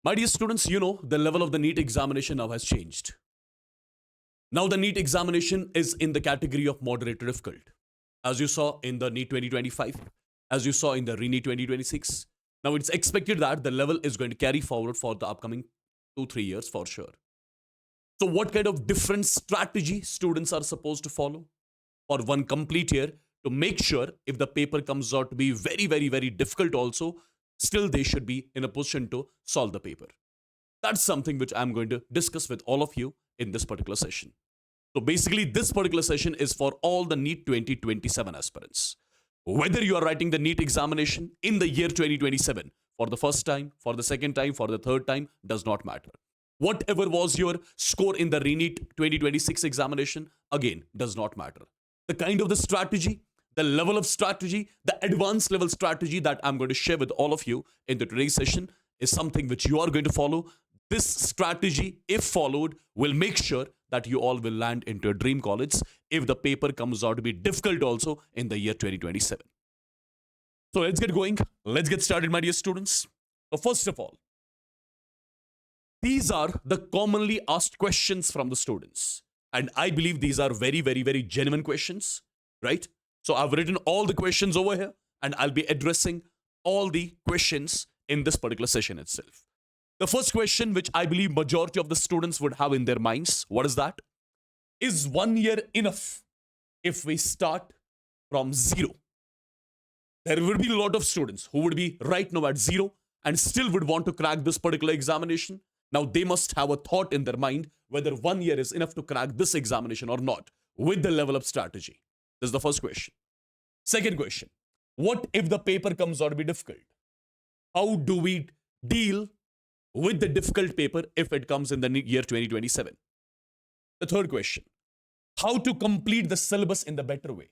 My dear students, you know the level of the NEET examination now has changed. Now the NEET examination is in the category of moderate to difficult. As you saw in the NEET 2025, as you saw in the ReNEET 2026. Now it's expected that the level is going to carry forward for the upcoming 2-3 years for sure. So what kind of different strategy students are supposed to follow for one complete year to make sure if the paper comes out to be very difficult also, still they should be in a position to solve the paper. That's something which I'm going to discuss with all of you in this particular session. So basically, this particular session is for all the NEET 2027 aspirants. Whether you are writing the NEET examination in the year 2027 for the first time, for the second time, for the third time, does not matter. Whatever was your score in the ReNEET 2026 examination, again, does not matter. The kind of the strategy, the level of strategy, the advanced level strategy that I'm going to share with all of you in the today's session is something which you are going to follow. This strategy, if followed, will make sure that you all will land into a dream college if the paper comes out to be difficult also in the year 2027. So let's get going. Let's get started, my dear students. So first of all, these are the commonly asked questions from the students. And I believe these are very genuine questions, right? So I've written all the questions over here and I'll be addressing all the questions in this particular session itself. The first question, which I believe majority of the students would have in their minds, what is that? Is 1 year enough if we start from zero? There will be a lot of students who would be right now at zero and still would want to crack this particular examination. Now they must have a thought in their mind whether 1 year is enough to crack this examination or not with the level of strategy. This is the first question. Second question, what if the paper comes out to be difficult? How do we deal with the difficult paper if it comes in the year 2027? The third question, how to complete the syllabus in the better way?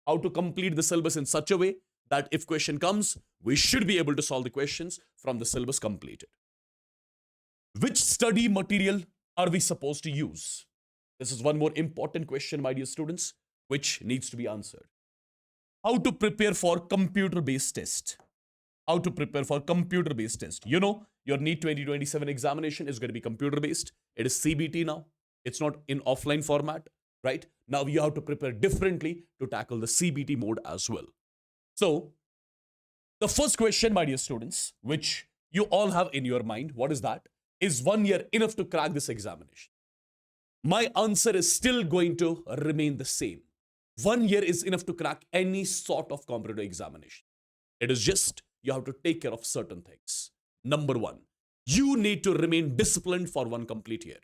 How to complete the syllabus in such a way that if question comes, we should be able to solve the questions from the syllabus completed. Which study material are we supposed to use? This is one more important question, my dear students, which needs to be answered. How to prepare for computer-based test? How to prepare for computer-based test? You know, your NEET 2027 examination is going to be computer-based. It is CBT now. It's not in offline format, right? Now you have to prepare differently to tackle the CBT mode as well. So, the first question, my dear students, which you all have in your mind, what is that? Is 1 year enough to crack this examination? My answer is still going to remain the same. 1 year is enough to crack any sort of competitive examination. It is just you have to take care of certain things. Number one, you need to remain disciplined for one complete year.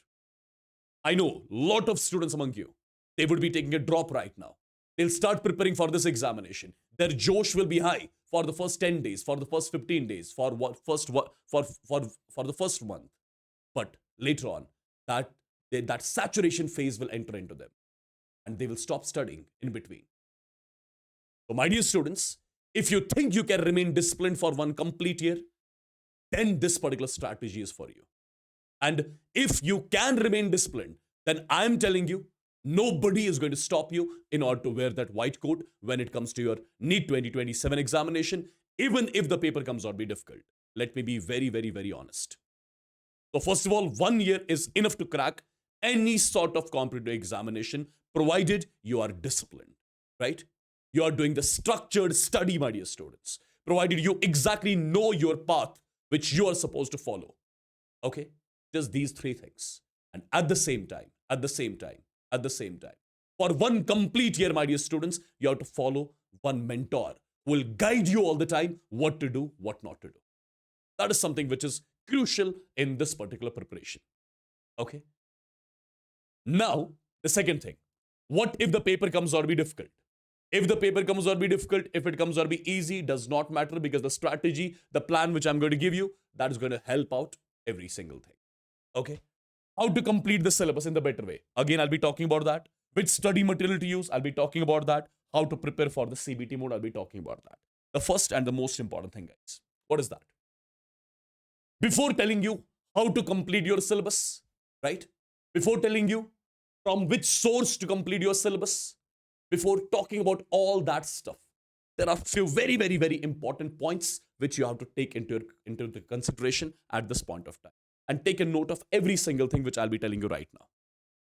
I know a lot of students among you, they would be taking a drop right now. They'll start preparing for this examination. Their josh will be high for the first 10 days, for the first 15 days, for the first month. But later on, that saturation phase will enter into them and they will stop studying in between. So my dear students, if you think you can remain disciplined for one complete year, then this particular strategy is for you. And if you can remain disciplined, then I'm telling you, nobody is going to stop you in order to wear that white coat when it comes to your NEET 2027 examination, even if the paper comes out to be difficult. Let me be very honest. So first of all, 1 year is enough to crack any sort of competitive examination, provided you are disciplined, right? You are doing the structured study, my dear students, provided you exactly know your path, which you are supposed to follow. Okay? Just these three things. And at the same time, for one complete year, my dear students, you have to follow one mentor who will guide you all the time what to do, what not to do. That is something which is crucial in this particular preparation. Okay? Now, the second thing. What if the paper comes out to be difficult? If the paper comes out to be difficult, if it comes out to be easy, does not matter, because the strategy, the plan which I'm going to give you, that is going to help out every single thing. Okay? How to complete the syllabus in the better way? Again, I'll be talking about that. Which study material to use? I'll be talking about that. How to prepare for the CBT mode? I'll be talking about that. The first and the most important thing, guys. What is that? Before telling you how to complete your syllabus, right? Before telling you from which source to complete your syllabus, before talking about all that stuff, there are few very, very, very important points which you have to take into the consideration at this point of time. And take a note of every single thing which I'll be telling you right now.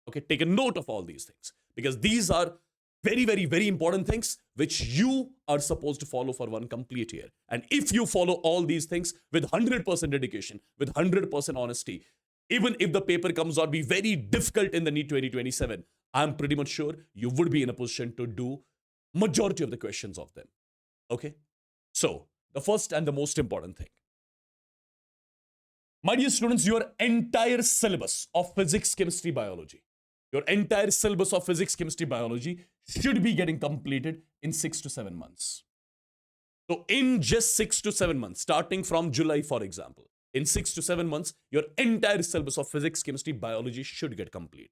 Okay, take a note of all these things because these are very, very, very important things which you are supposed to follow for one complete year. And if you follow all these things with 100% dedication, with 100% honesty, even if the paper comes out be very difficult in the NEET 2027, I'm pretty much sure you would be in a position to do majority of the questions of them. Okay, so the first and the most important thing, my dear students, your entire syllabus of physics, chemistry, biology, your entire syllabus of physics, chemistry, biology should be getting completed in 6 to 7 months. So in just 6 to 7 months, starting from July, for example, in 6 to 7 months, your entire syllabus of physics, chemistry, biology should get completed,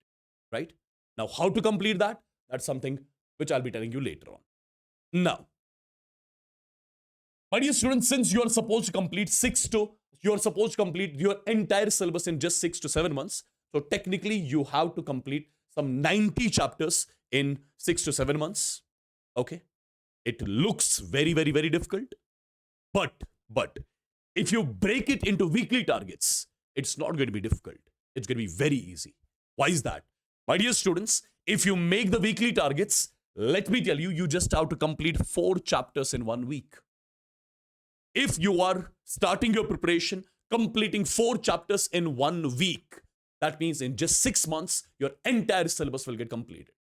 right? Now, how to complete that? That's something which I'll be telling you later on. Now, my dear students, since you are supposed to complete your entire syllabus in just 6 to 7 months, so technically you have to complete some 90 chapters in 6 to 7 months. Okay, it looks very, very, very difficult, but if you break it into weekly targets, it's not going to be difficult. It's going to be very easy. Why is that? My dear students, if you make the weekly targets, let me tell you, you just have to complete 4 chapters in 1 week. If you are starting your preparation, completing 4 chapters in 1 week, that means in just 6 months, your entire syllabus will get completed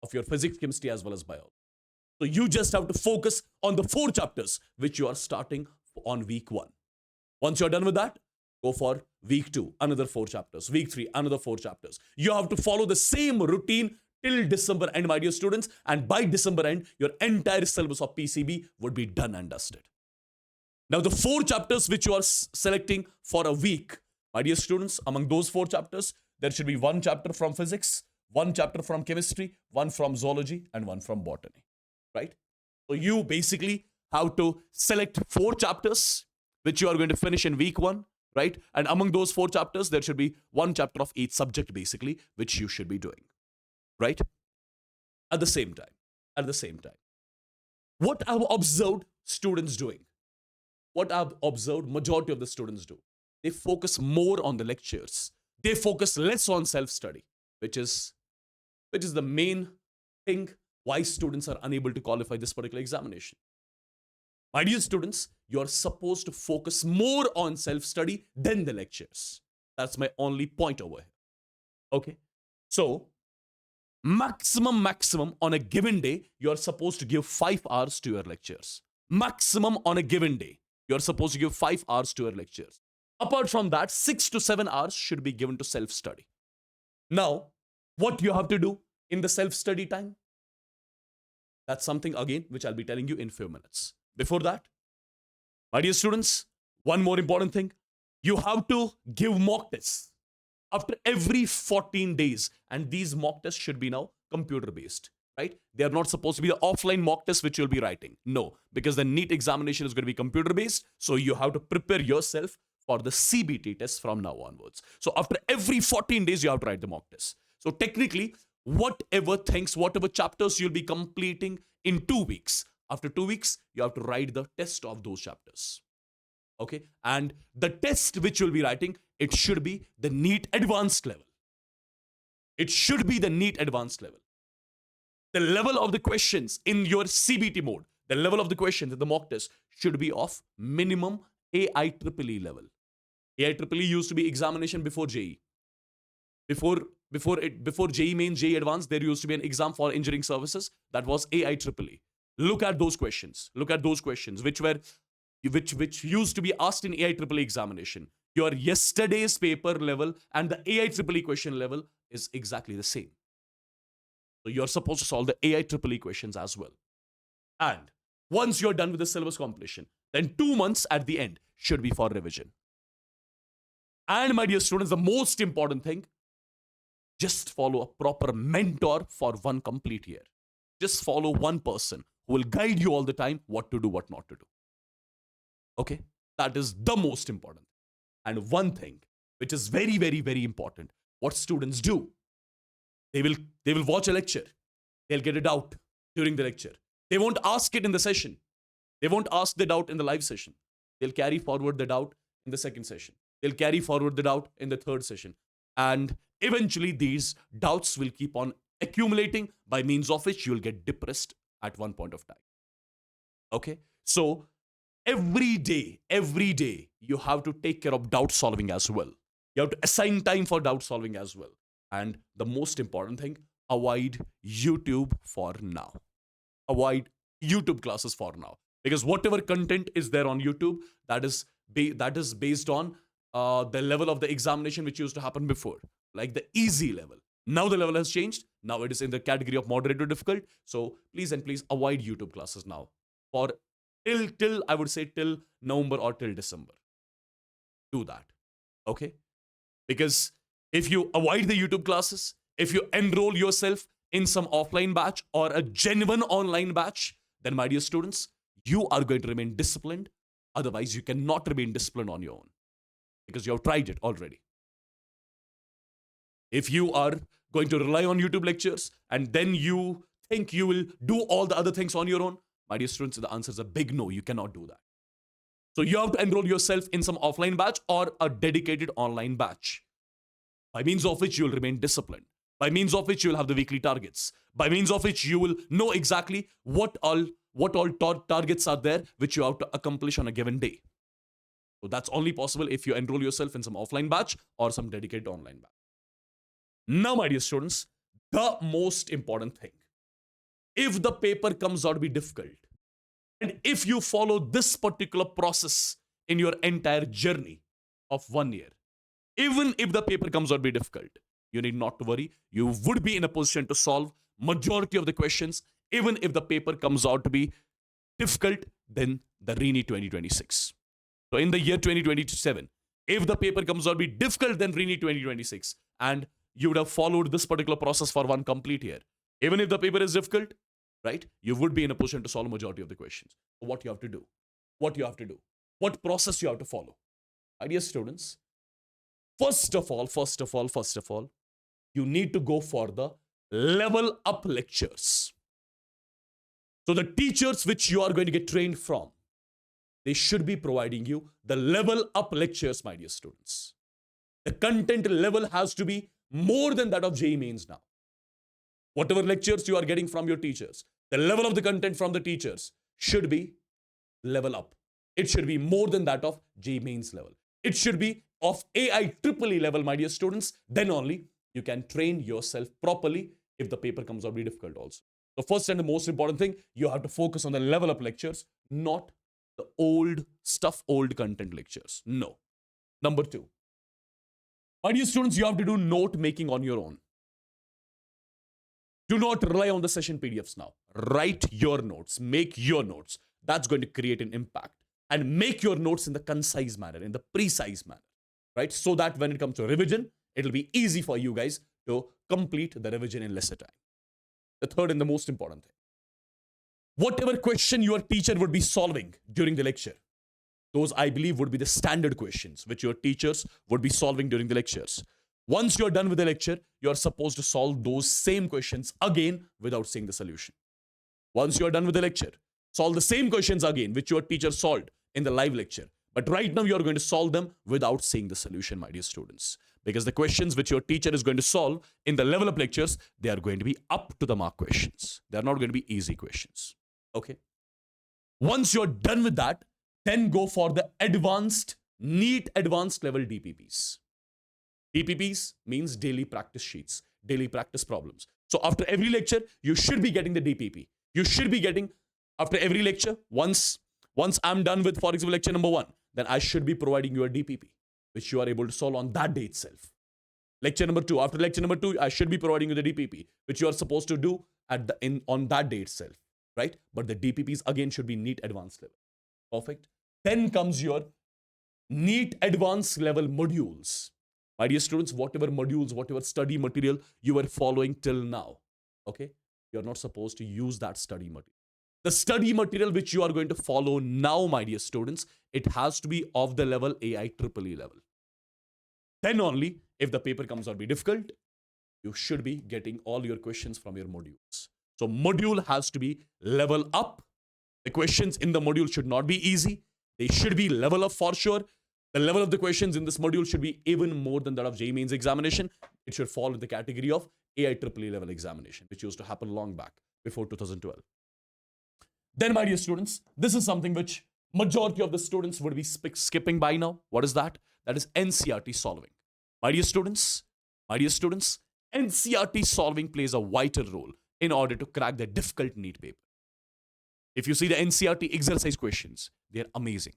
of your physics, chemistry, as well as biology. So you just have to focus on the 4 chapters which you are starting on week 1. Once you're done with that, go for week 2, another 4 chapters. Week 3, another 4 chapters. You have to follow the same routine till December end, my dear students. And by December end, your entire syllabus of PCB would be done and dusted. Now, the 4 chapters which you are selecting for a week, my dear students, among those 4 chapters, there should be 1 chapter from physics, 1 chapter from chemistry, 1 from zoology, and 1 from botany, right? So you basically have to select 4 chapters which you are going to finish in week 1, right? And among those 4 chapters, there should be 1 chapter of each subject, basically, which you should be doing, right? At the same time, what I've observed students doing, what I've observed majority of the students do, they focus more on the lectures. They focus less on self-study, which is the main thing why students are unable to qualify this particular examination. My dear students, you are supposed to focus more on self-study than the lectures. That's my only point over here. Okay. So, maximum on a given day, you are supposed to give 5 hours to your lectures. Maximum on a given day, you are supposed to give 5 hours to your lectures. Apart from that, 6 to 7 hours should be given to self-study. Now, what you have to do in the self-study time? That's something, again, which I'll be telling you in few minutes. Before that, my dear students, one more important thing. You have to give mock tests after every 14 days. And these mock tests should be now computer-based, right? They are not supposed to be the offline mock tests which you'll be writing. No, because the NEET examination is going to be computer-based. So you have to prepare yourself for the CBT test from now onwards. So after every 14 days, you have to write the mock test. So technically, whatever chapters you'll be completing in 2 weeks, after 2 weeks, you have to write the test of those chapters. Okay? And the test which you'll be writing, it should be the NEET advanced level. It should be the NEET advanced level. The level of the questions in your CBT mode, the level of the questions in the mock test should be of minimum AIEEE level. AIEEE used to be examination before JEE. Before JEE mains, JEE advanced, there used to be an exam for engineering services that was AIEEE. Look at those questions. Look at those questions which used to be asked in AIEEE examination. Your yesterday's paper level and the AIEEE question level is exactly the same. So you're supposed to solve the AIEEE questions as well. And once you're done with the syllabus completion, then 2 months at the end should be for revision. And my dear students, the most important thing, just follow a proper mentor for 1 complete year. Just follow one person who will guide you all the time what to do, what not to do. Okay? That is the most important. And one thing which is very, very, very important, what students do, they will watch a lecture. They'll get a doubt during the lecture. They won't ask it in the session. They won't ask the doubt in the live session. They'll carry forward the doubt in the second session. They'll carry forward the doubt in the third session. And eventually, these doubts will keep on accumulating, by means of which you'll get depressed at one point of time. Okay? So, every day, you have to take care of doubt solving as well. You have to assign time for doubt solving as well. And the most important thing, avoid YouTube for now. Avoid YouTube classes for now, because whatever content is there on YouTube, that is based on the level of the examination which used to happen before, like the easy level. Now the level has changed. Now it is in the category of moderate to difficult. So please and please avoid YouTube classes now for till I would say till November or till December. Do that, okay? Because if you avoid the YouTube classes, if you enroll yourself in some offline batch or a genuine online batch, then my dear students, you are going to remain disciplined. Otherwise, you cannot remain disciplined on your own because you have tried it already. If you are going to rely on YouTube lectures and then you think you will do all the other things on your own, my dear students, the answer is a big no. You cannot do that. So you have to enroll yourself in some offline batch or a dedicated online batch, by means of which you will remain disciplined, by means of which you will have the weekly targets, by means of which you will know exactly what all targets are there which you have to accomplish on a given day. So that's only possible if you enroll yourself in some offline batch or some dedicated online batch. Now, my dear students, the most important thing, if the paper comes out to be difficult, and if you follow this particular process in your entire journey of 1 year, even if the paper comes out to be difficult, you need not to worry. You would be in a position to solve majority of the questions, even if the paper comes out to be difficult than the ReNEET 2026. So in the year 2027, if the paper comes out to be difficult than ReNEET 2026, and you would have followed this particular process for one complete year, even if the paper is difficult, right, you would be in a position to solve majority of the questions. So what you have to do? What you have to do? What process you have to follow? My dear students, first of all, you need to go for the level up lectures. So the teachers which you are going to get trained from, they should be providing you the level up lectures, my dear students. The content level has to be more than that of JEE Mains now. Whatever lectures you are getting from your teachers, the level of the content from the teachers should be level up. It should be more than that of JEE Mains level. It should be of AIEEE level, my dear students. Then only you can train yourself properly if the paper comes out to be difficult also. So first and the most important thing, you have to focus on the level up lectures, not the old stuff, old content lectures. No. Number 2, my dear students, you have to do note making on your own. Do not rely on the session PDFs now. Write your notes, make your notes. That's going to create an impact. And make your notes in the concise manner, in the precise manner, right? So that when it comes to revision, it'll be easy for you guys to complete the revision in lesser time. The third and the most important thing, whatever question your teacher would be solving during the lecture, those I believe would be the standard questions which your teachers would be solving during the lectures. Once you're done with the lecture, you're supposed to solve those same questions again without seeing the solution. Once you're done with the lecture, solve the same questions again which your teacher solved in the live lecture. But right now you're going to solve them without seeing the solution, my dear students. Because the questions which your teacher is going to solve in the level up lectures, they are going to be up to the mark questions. They're not going to be easy questions. Okay? Once you're done with that, then go for the advanced, NEET advanced level DPPs. DPPs means daily practice sheets, daily practice problems. So after every lecture, you should be getting the DPP. You should be getting, after every lecture, once I'm done with, for example, lecture number 1, then I should be providing you a DPP, which you are able to solve on that day itself. Lecture number 2, after lecture number 2, I should be providing you the DPP, which you are supposed to do on that day itself, right? But the DPPs again should be NEET advanced level. Perfect. Then comes your NEET advanced level modules. My dear students, whatever modules, whatever study material you were following till now, okay, you're not supposed to use that study material. The study material which you are going to follow now, my dear students, it has to be of the level AIEEE level. Then only, if the paper comes out to be difficult, you should be getting all your questions from your modules. So module has to be level up. The questions in the module should not be easy. They should be level up for sure. The level of the questions in this module should be even more than that of JEE Mains examination. It should fall in the category of AIEEE level examination, which used to happen long back, before 2012. Then, my dear students, this is something which majority of the students would be skipping by now. What is that? That is NCERT solving. My dear students, NCERT solving plays a vital role in order to crack the difficult NEET paper. If you see the NCERT exercise questions, they're amazing.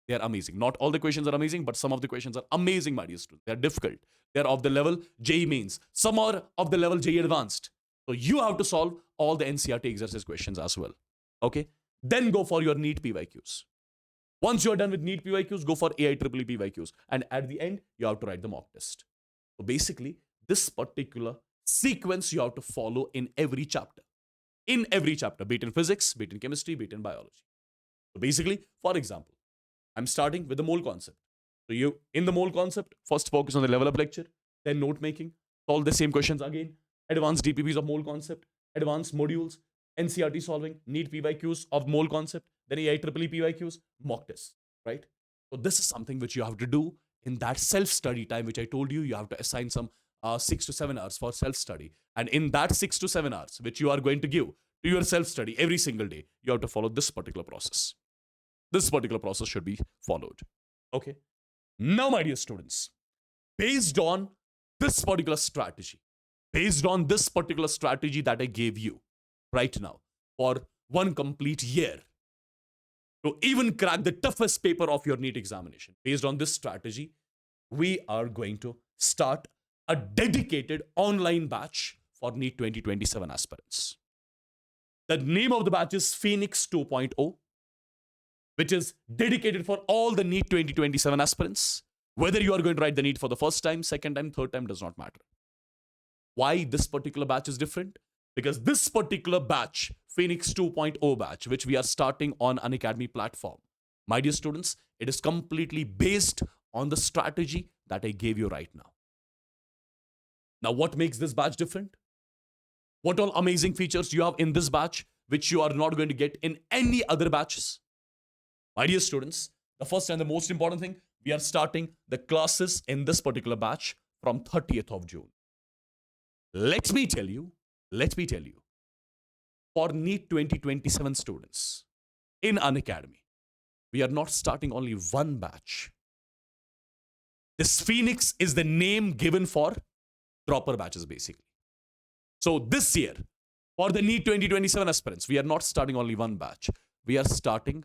They're amazing. Not all the questions are amazing, but some of the questions are amazing, my dear students. They're difficult. They're of the level JEE Mains. Some are of the level JEE Advanced. So you have to solve all the NCERT exercise questions as well. Okay? Then go for your NEET PYQs. Once you're done with NEET PYQs, go for AIEEE PYQs. And at the end, you have to write the mock test. So basically, this particular sequence you have to follow in every chapter. In every chapter, be it in physics, be it in chemistry, be it in biology. So basically, for example, I'm starting with the mole concept. So you, in the mole concept, first focus on the level up lecture, then note making, solve the same questions again, advanced DPPs of mole concept, advanced modules, NCERT solving, NEET PYQs of mole concept, then AIEEE PYQs, mock tests, right? So this is something which you have to do in that self-study time, which I told you, you have to assign some 6 to 7 hours for self-study. And in that 6 to 7 hours, which you are going to give to your self-study every single day, you have to follow this particular process. This particular process should be followed. Okay. Now, my dear students, based on this particular strategy that I gave you right now for one complete year to even crack the toughest paper of your NEET examination, based on this strategy, we are going to start a dedicated online batch for NEET 2027 aspirants. The name of the batch is Phoenix 2.0, which is dedicated for all the NEET 2027 aspirants. Whether you are going to write the NEET for the first time, second time, third time, does not matter. Why this particular batch is different? Because this particular batch, Phoenix 2.0 batch, which we are starting on Unacademy platform, my dear students, it is completely based on the strategy that I gave you right now. Now, what makes this batch different? What all amazing features you have in this batch, which you are not going to get in any other batches? My dear students, the first and the most important thing, we are starting the classes in this particular batch from 30th of June. Let me tell you, for NEET 2027 students in Unacademy, we are not starting only one batch. This Phoenix is the name given for dropper batches, basically. So this year, for the NEET 2027 aspirants, we are not starting only one batch. We are starting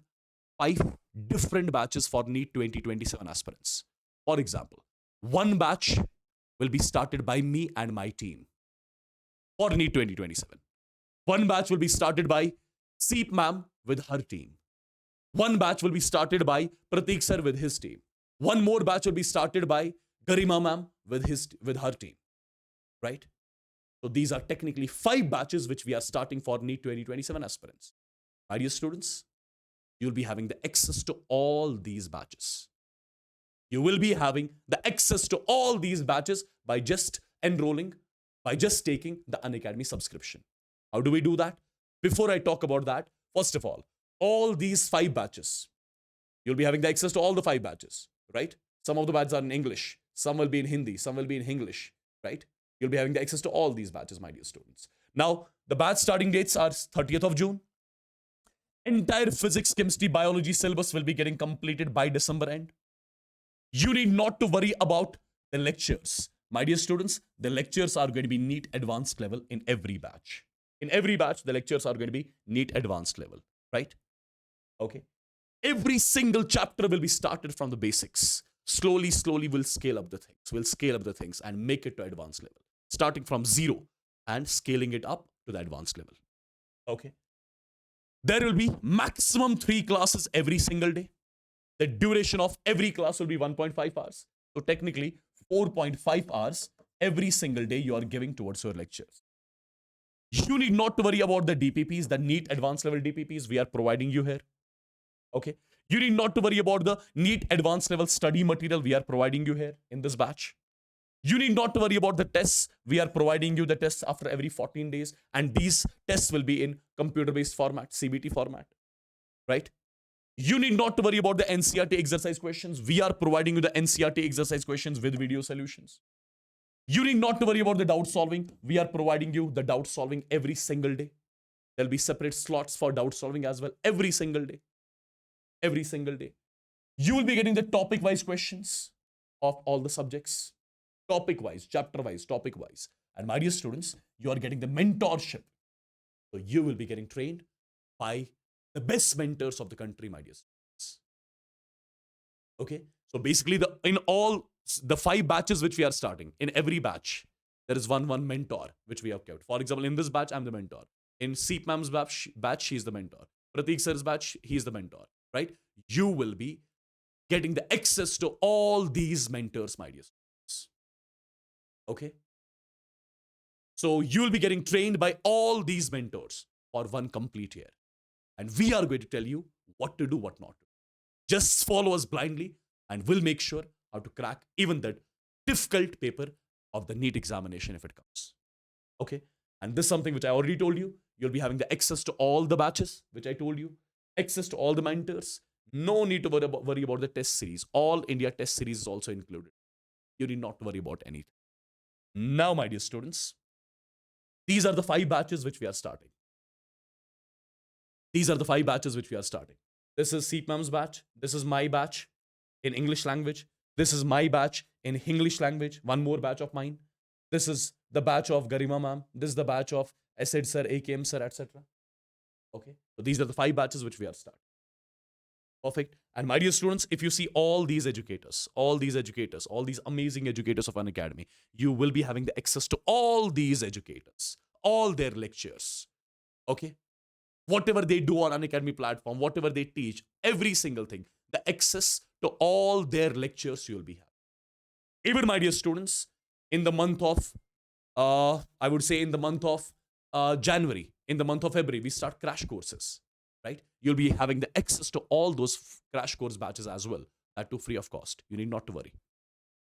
5 different batches for NEET 2027 aspirants. For example, one batch will be started by me and my team for NEET 2027. One batch will be started by Seep ma'am with her team. One batch will be started by Pratik sir with his team. One more batch will be started by Garima ma'am with her team. Right? So these are technically 5 batches which we are starting for NEET 2027 aspirants. My dear students, you'll be having the access to all these batches. You will be having the access to all these batches by just enrolling, by just taking the Unacademy subscription. How do we do that? Before I talk about that, first of all these 5 batches, you'll be having the access to all the 5 batches, right? Some of the batches are in English, some will be in Hindi, some will be in English, right? You'll be having the access to all these batches, my dear students. Now, the batch starting dates are 30th of June. Entire physics, chemistry, biology syllabus will be getting completed by December end. You need not to worry about the lectures. My dear students, the lectures are going to be NEET advanced level in every batch. In every batch, the lectures are going to be NEET advanced level, right? Okay. Every single chapter will be started from the basics. Slowly, we'll scale up the things. We'll scale up the things and make it to advanced level. Starting from 0 and scaling it up to the advanced level. Okay. There will be maximum 3 classes every single day. The duration of every class will be 1.5 hours. So technically, 4.5 hours every single day you are giving towards your lectures. You need not to worry about the DPPs, the NEET advanced level DPPs we are providing you here. Okay. You need not to worry about the NEET advanced level study material we are providing you here in this batch. You need not to worry about the tests. We are providing you the tests after every 14 days, and these tests will be in computer-based format, CBT format, right? You need not to worry about the NCRT exercise questions. We are providing you the NCRT exercise questions with video solutions. You need not to worry about the doubt solving. We are providing you the doubt solving every single day. There'll be separate slots for doubt solving as well every single day. Every single day. You will be getting the topic wise questions of all the subjects. Topic wise, chapter wise, topic wise. And my dear students, you are getting the mentorship. So you will be getting trained by the best mentors of the country, my dear students. Okay. So basically, in all the 5 batches which we are starting, in every batch, there is one mentor which we have kept. For example, in this batch, I'm the mentor. In Seep Ma'am's batch, she's the mentor. Prateek sir's batch, he's the mentor, right? You will be getting the access to all these mentors, my dear students. Okay? So you'll be getting trained by all these mentors for one complete year. And we are going to tell you what to do, what not to. Just follow us blindly, and we'll make sure how to crack even that difficult paper of the NEET examination if it comes. Okay? And this is something which I already told you. You'll be having the access to all the batches, which I told you. Access to all the mentors. No need to worry about the test series. All India test series is also included. You need not to worry about anything. Now, my dear students, these are the 5 batches which we are starting. These are the 5 batches which we are starting. This is Seep Ma'am's batch. This is my batch in English language. This is my batch in English language. One more batch of mine. This is the batch of Garima Ma'am. This is the batch of Acid Sir, AKM Sir, etc. Okay. So these are the 5 batches which we are starting. Perfect. And my dear students, if you see all these educators, all these amazing educators of Unacademy, you will be having the access to all these educators, all their lectures. Okay. Whatever they do on Unacademy platform, whatever they teach, every single thing, the access to all their lectures you will be having. Even, my dear students, in the month of, I would say in the month of January, in the month of February, we start crash courses, right? You'll be having the access to all those crash course batches as well, that too free of cost. You need not to worry.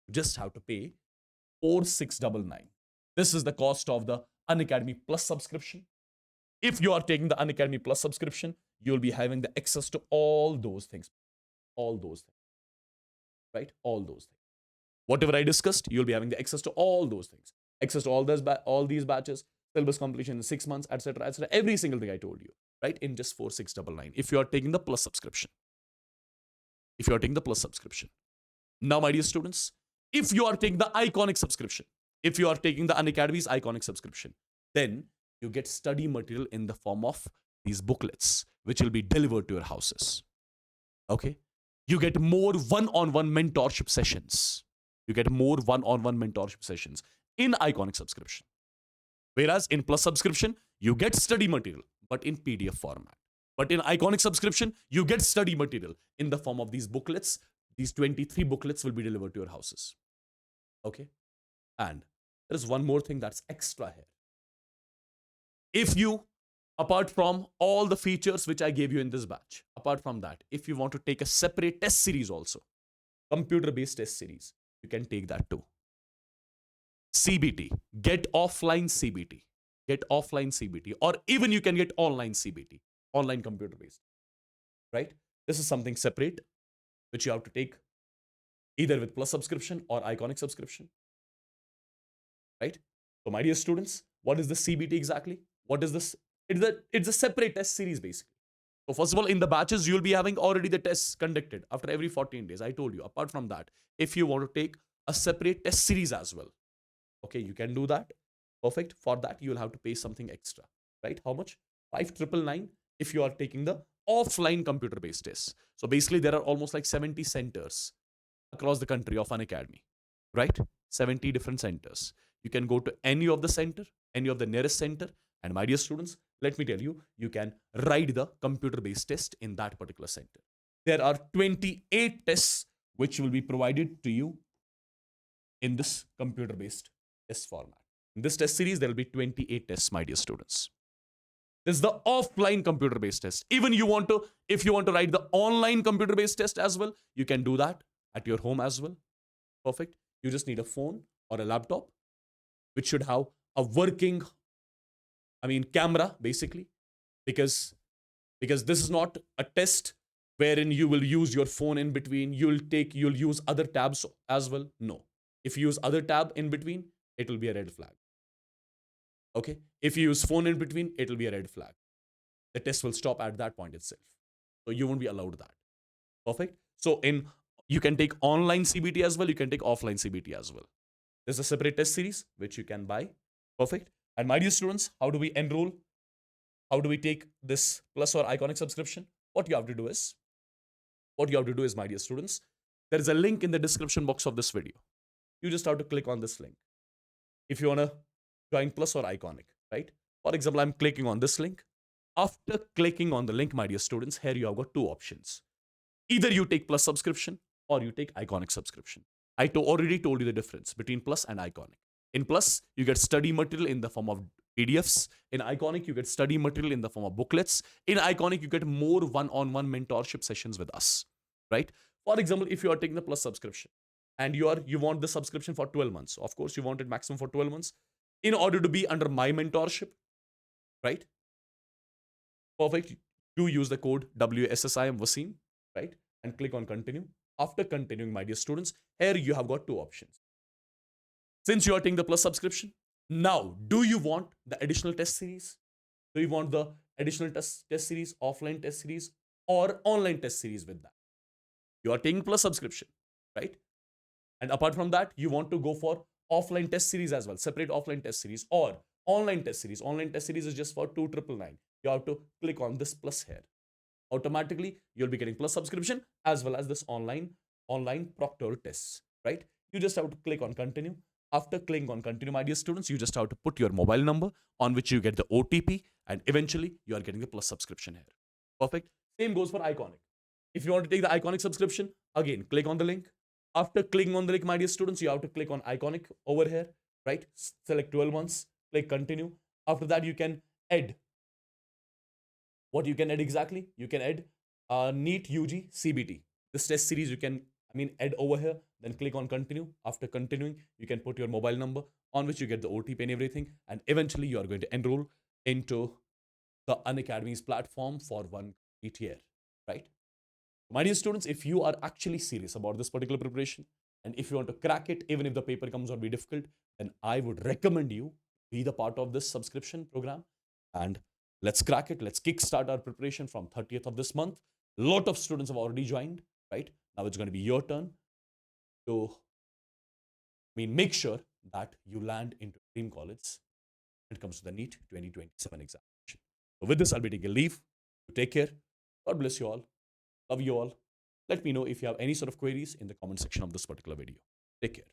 You just have to pay 4699. This is the cost of the Unacademy Plus subscription. If you are taking the Unacademy Plus subscription, you'll be having the access to all those things. All those things. Right? All those things. Whatever I discussed, you'll be having the access to all those things. Access to all these batches, syllabus completion in 6 months, etc., etc. Every single thing I told you, right? In just 4699. If you are taking the Plus subscription. If you are taking the Plus subscription. Now, my dear students, if you are taking the Iconic subscription, if you are taking the Unacademy's Iconic subscription, then you get study material in the form of these booklets, which will be delivered to your houses. Okay? You get more one-on-one mentorship sessions. You get more one-on-one mentorship sessions in Iconic subscription. Whereas in Plus subscription, you get study material, but in PDF format. But in Iconic subscription, you get study material in the form of these booklets. These 23 booklets will be delivered to your houses. Okay? And there is one more thing that's extra here. If you, apart from all the features which I gave you in this batch, apart from that, if you want to take a separate test series also, computer-based test series, you can take that too. CBT, get offline CBT, or even you can get online CBT, online computer-based, right? This is something separate, which you have to take either with Plus subscription or Iconic subscription, right? So, my dear students, what is the CBT exactly? What is this? It's a separate test series basically. So first of all, in the batches, you'll be having already the tests conducted after every 14 days. I told you, apart from that, if you want to take a separate test series as well, okay, you can do that. Perfect. For that, you'll have to pay something extra, right? How much? 5,999 if you are taking the offline computer-based tests. So basically, there are almost like 70 centers across the country of Unacademy, right? 70 different centers. You can go to any of the center, any of the nearest center. And my dear students, let me tell you, you can write the computer-based test in that particular center. There are 28 tests which will be provided to you in this computer-based test format. In this test series, there will be 28 tests, my dear students. This is the offline computer-based test. Even if you want to write the online computer-based test as well, you can do that at your home as well. Perfect. You just need a phone or a laptop, which should have a working, camera basically, because this is not a test wherein you will use your phone in between. You'll use other tabs as well. No, if you use other tab in between, it will be a red flag. Okay, if you use phone in between, it will be a red flag. The test will stop at that point itself. So you won't be allowed that. Perfect. So you can take online CBT as well. You can take offline CBT as well. There's a separate test series which you can buy. Perfect. And my dear students, how do we enroll? How do we take this Plus or Iconic subscription? What you have to do is, my dear students, there is a link in the description box of this video. You just have to click on this link. If you want to join Plus or Iconic, right? For example, I'm clicking on this link. After clicking on the link, my dear students, here you have got two options. Either you take Plus subscription or you take Iconic subscription. I already told you the difference between Plus and Iconic. In Plus, you get study material in the form of PDFs. In Iconic, you get study material in the form of booklets. In Iconic, you get more one-on-one mentorship sessions with us, right? For example, if you are taking the Plus subscription and you want the subscription for 12 months, of course, you want it maximum for 12 months in order to be under my mentorship, right? Perfect. Do use the code WSSIM Wassim, right? And click on continue. After continuing, my dear students, here you have got two options. Since you are taking the Plus subscription, now, do you want the additional test series? Do you want the additional test series, offline test series, or online test series with that? You are taking Plus subscription, right? And apart from that, you want to go for offline test series as well, separate offline test series or online test series. Online test series is just for 2,999. You have to click on this plus here. Automatically, you'll be getting Plus subscription as well as this online proctor tests, right? You just have to click on continue. After clicking on continue, my dear students, you just have to put your mobile number on which you get the OTP, and eventually you are getting the Plus subscription here. Perfect. Same goes for Iconic. If you want to take the Iconic subscription, again, click on the link. After clicking on the link, my dear students, you have to click on Iconic over here, right? Select 12 months, click continue. After that, you can add. What you can add exactly? You can add NEET UG CBT. This test series you can add over here. Then click on continue. After continuing, you can put your mobile number on which you get the OTP and everything. And eventually you are going to enroll into the Unacademy's platform for one year, right? My dear students, if you are actually serious about this particular preparation, and if you want to crack it, even if the paper comes out be difficult, then I would recommend you be the part of this subscription program. And let's crack it. Let's kickstart our preparation from 30th of this month. A lot of students have already joined, right? Now it's going to be your turn to make sure that you land into dream college when it comes to the NEET 2027 examination. So with this, I'll be taking a leave. Take care. God bless you all. Love you all. Let me know if you have any sort of queries in the comment section of this particular video. Take care.